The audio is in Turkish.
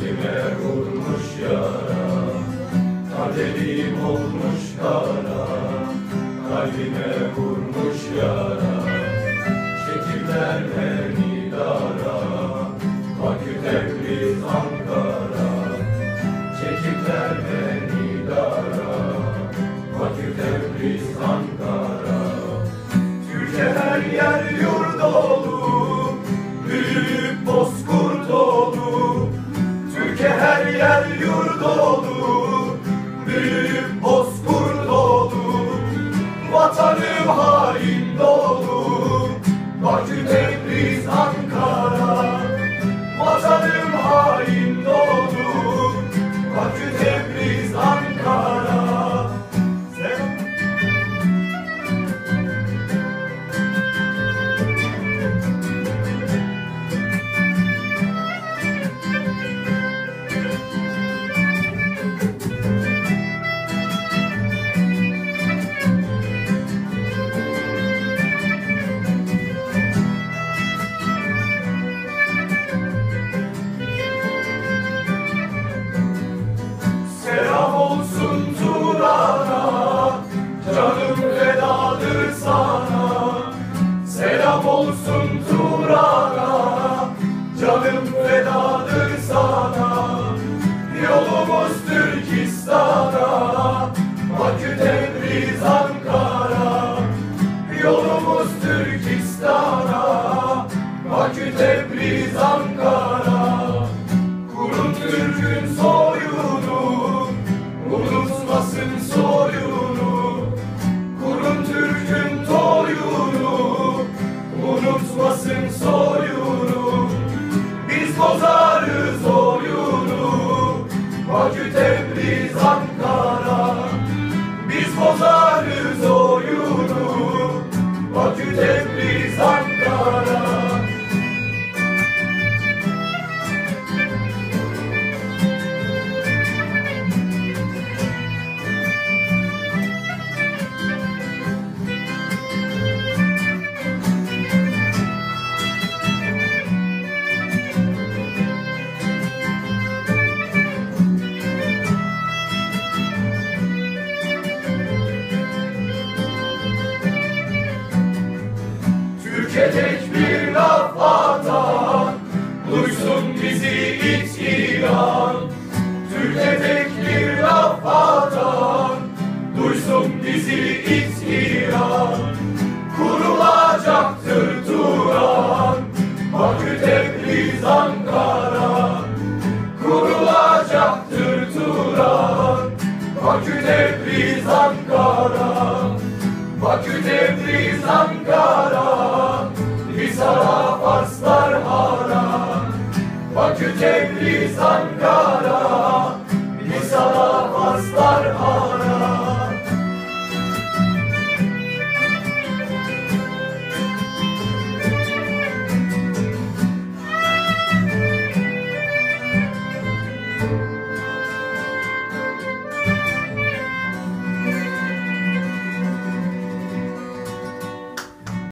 kalbime vurmuş yara, kaderim olmuş kara, kalbime vurmuş yara. Çekimler beni dara, Bakü, Tebriz, Ankara. Çekimler beni dara, Bakü, Tebriz, Ankara. Türkiye her yer yurt dolu, büyük bozkurt dolu. Türkiye her yer yurt dolu, büyük bozkurt dolu. Vatanım hain dolu, Bakü, Tebriz, Ankara. Vatanım hain dolu, Bakü, Tebriz, Ankara. Selam olsun Turan'a, canım fedadır sana. Selam olsun Turan'a, canım fedadır sana. Yolumuz Türkistan'a, Bakü, Tebriz, Ankara. Yolumuz Türkistan'a, Bakü, Tebriz, Ankara. Kurun Türk'ün soyunu, unutmasın soyunu. Kurun Türk'ün toyunu, unutmasın soyunu. Biz bozarız oyunu, Bakü, Tebriz, Ankara. Biz bozarız oyunu, Bakü, Tebriz, Ankara. Türkiye tek bir laf atan, duysun bizi iç İran. Türkiye tek bir laf atan, duysun bizi iç İran. Kurulacaktır Turan, Bakü, Tebriz, Ankara. Kurulacaktır Turan, Bakü, Tebriz, Ankara. Bakü, Tebriz, Ankara, Hisar'a Farslar hara. Bakü, Tebriz, Ankara.